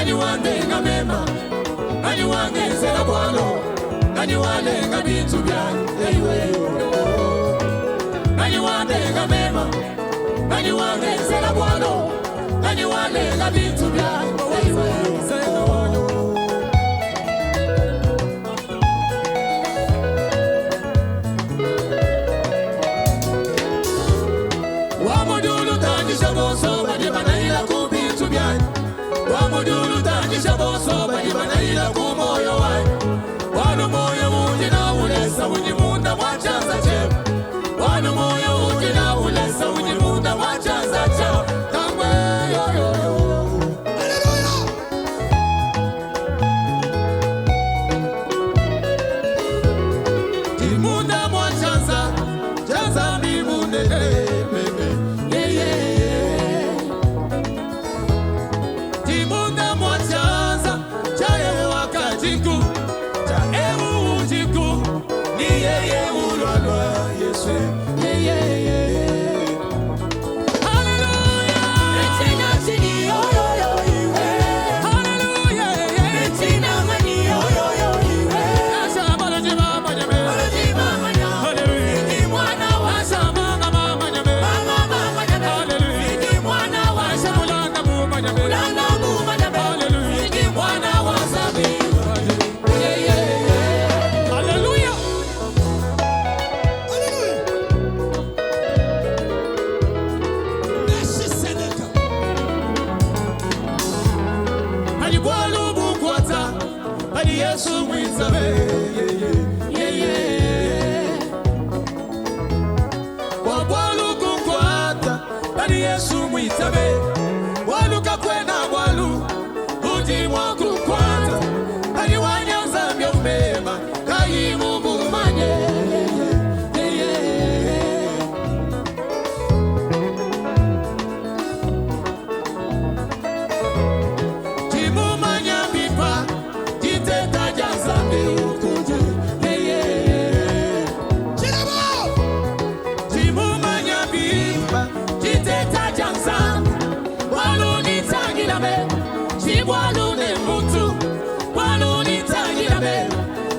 Kanyuandenga mema, kanyuangezela bwalo, kanyualenga bintu byange. Kanyuandenga mema, kanyuangezela bwalo, kanyualenga bintu byange. Wamudulu tangisha boso, badi banaila ku bintu byange. Wamudulu tangisha boso, badi banaila ku moyo wange. Wanu moyo uji na ulesa, uji munda mwachanza chema. Wanu moyo uji na ulesa, uji munda mwachanza chema. Kangwe yo yo yo. Hallelujah. Timunda mwachanza, chanza mibunde. Timunda mwachanza, chaye wakatiku. Yesu mwitsabe, wabwalu kukwata, bali Yesu mwitsabe, waluka kwena walu, uji mwa kukwata, bali wanyanza myombema, kayi mumumanye. Chibwalu ne mutu, walu ni tangirabe.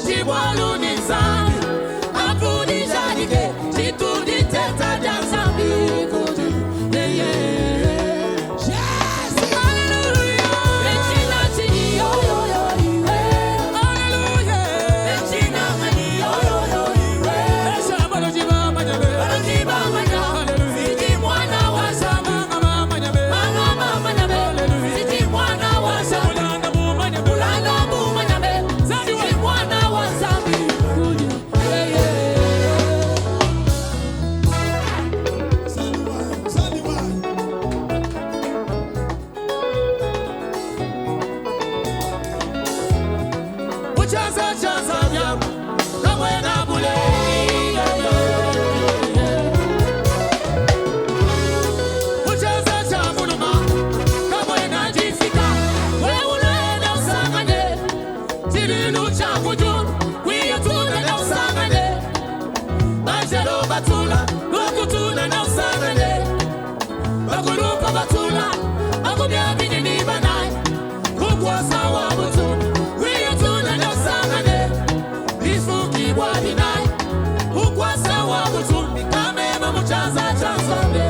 Chibwalu ni zambi, apu ni jadike. Chitu ni teta janzambi kuji. Yes! Hallelujah! Echina chini yo yo yo iwe. Hallelujah! Echina mani yo yo yo iwe. Esha balo jiba manyabe. Balo jiba manyabe. Hallelujah! Siji mwana wa sama mama manyabe. Mama manyabe. Siji mwana wa sama. Ulanda mu manyabe. Siji mwana wa zambi. Uchaza chaza nyam, kamwe na bule. Uchaza cha muluma, kamwe na jifika. Weule na usangane, tililu cha kujun, wiyo tuna na usangane. Majero batula, lukutuna na usangane. Bakurupa batula, akubya bini banai. Kukwa sawa butuna, wiyo tuna na usangane. Bifuki wadinai, kukwa sawa butuna. Kame mamuchaza chanza mbe.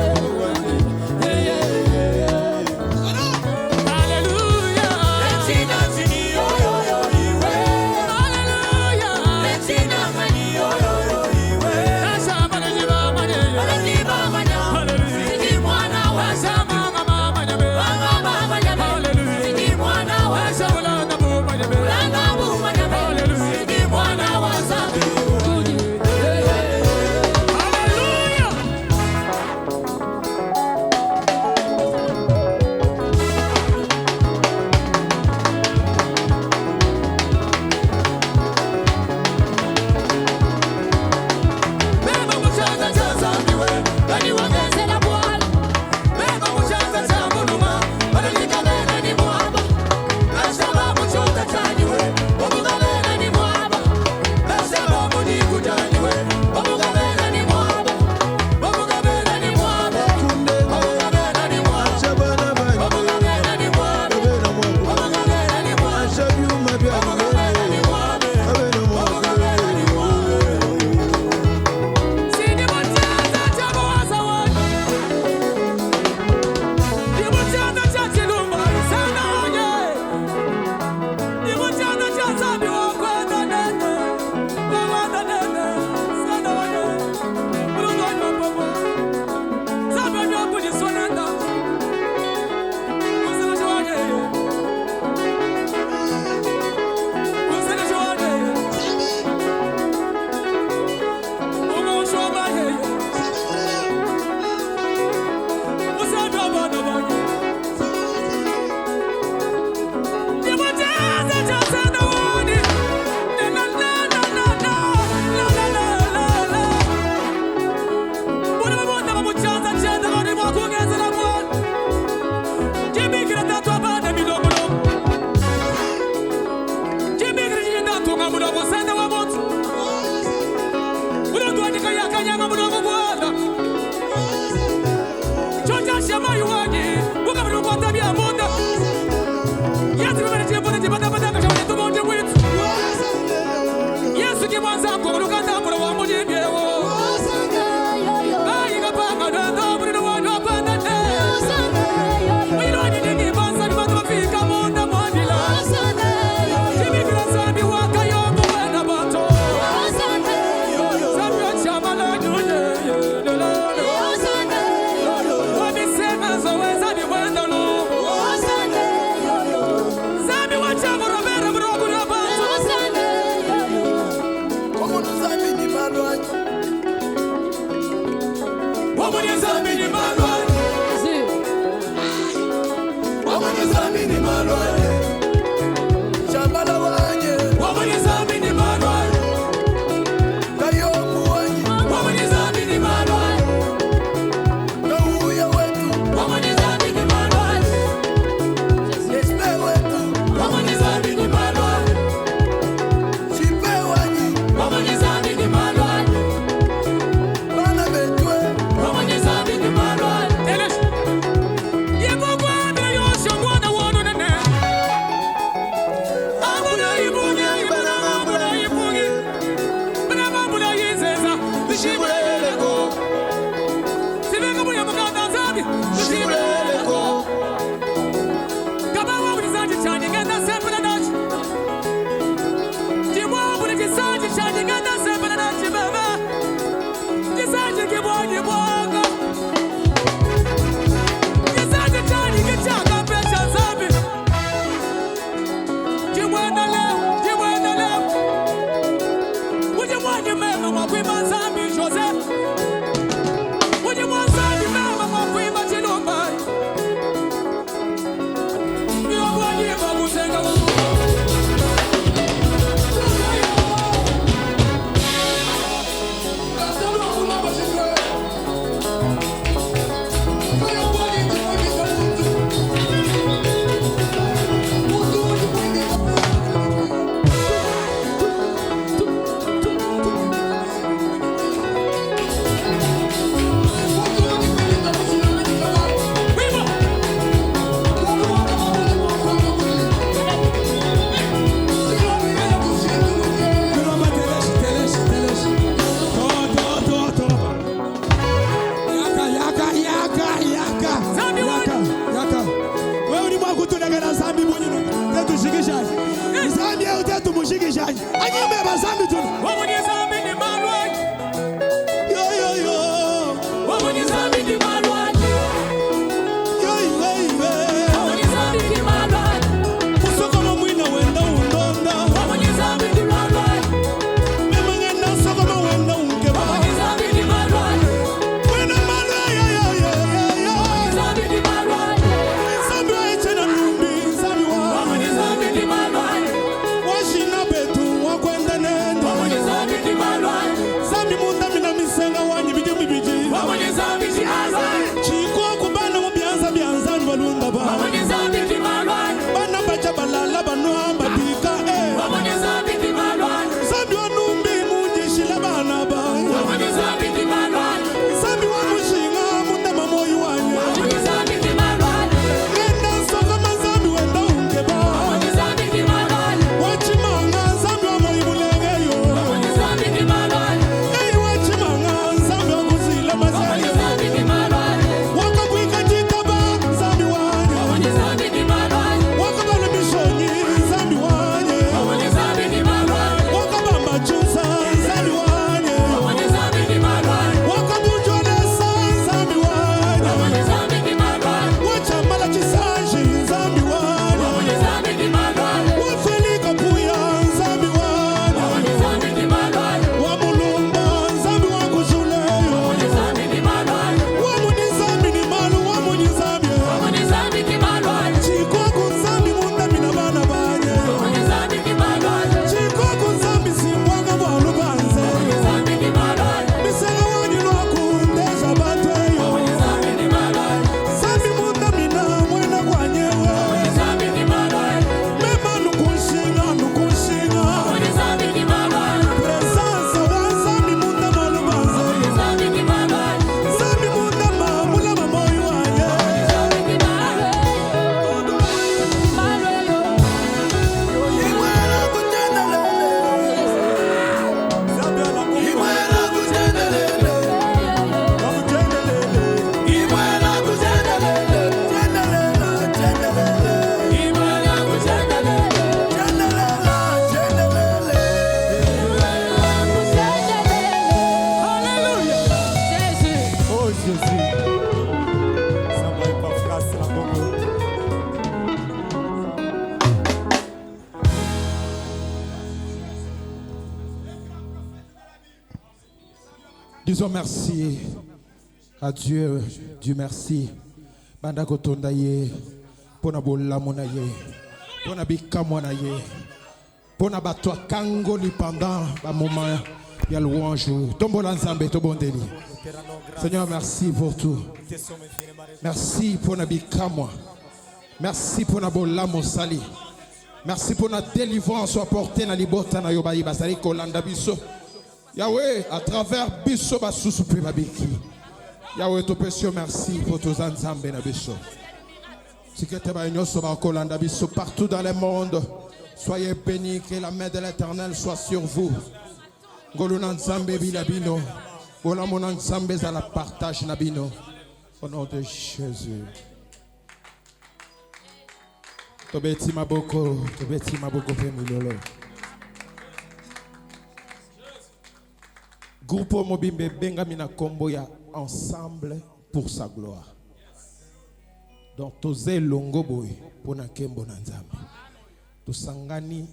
Disons merci à Dieu. Dieu merci. Banda kotonda ye. Pona bola monaye. Pona bika monaye. Pona batwa kangoli pendant un moment. Il y a louange. Tombola nzambe tobondeli. Seigneur, merci pour tout. Merci pour nabika moi. Merci pour nabola mosali. Merci pour notre délivrance apportée dans libota na yobayi basali kolanda biso. Yahweh, à travers biso basusu pe babiki. Yahweh, to pesio merci pour tous ensemble na biso. Si que te ba nyoso ba kolanda biso partout dans le monde. Soyez bénis, que la main de l'Éternel soit sur vous. Goluna nzambe bilabino. Gola mon nzambe za la partage nabino. Au nom de Jésus. Tobeti maboko pe milolo. Groupe Mobimbe Bengamina Kombo ya ensemble pour sa gloire. Donc toze longo boy pona kembo na nzambe. Tosangani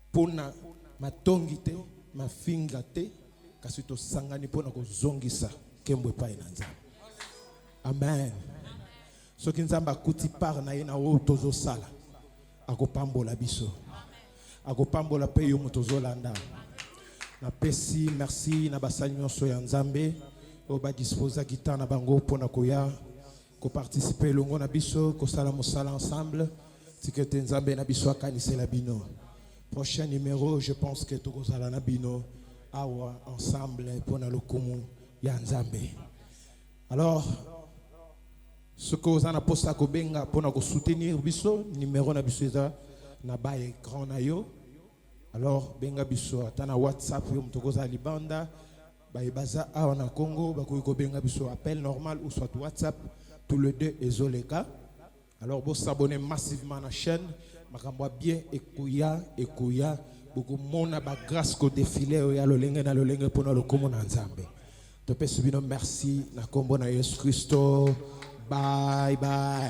pona matongi te, mafinga te, kasi tosangani pona kozongisa kembo pa na nzambe. Amen. Ce qui nous a kuti par na yena o tozo sala. Akopambola biso. Akopambola pe yo mutozo landa. Na pesi merci na basali nyonso ya nzambe o ba disposa guitare na bango pona koya ko participer longo na biso ko sala mosala ensemble tikete nzambe na biso akanise la bino. Prochain numéro, je pense que tokozala na bino awa ensemble pona lokumu ya nzambe. Alors ce que vous en avez posté à Kobenga pour nous soutenir, biso numéro na biso na ba écran na yo. Alors benga biso atana WhatsApp yo mtokoza libanda ba ibaza a na Congo ba ko benga biso appel normal ou soit WhatsApp tous les deux ezoleka. Alors vous s'abonner massivement à la chaîne, makambo bien ekuya beaucoup mona ba grâce ko défilé ya lolenge na lolenge pour le komo na nzambe. To pe subino merci na kombo na Yesu Kristo. Bye bye.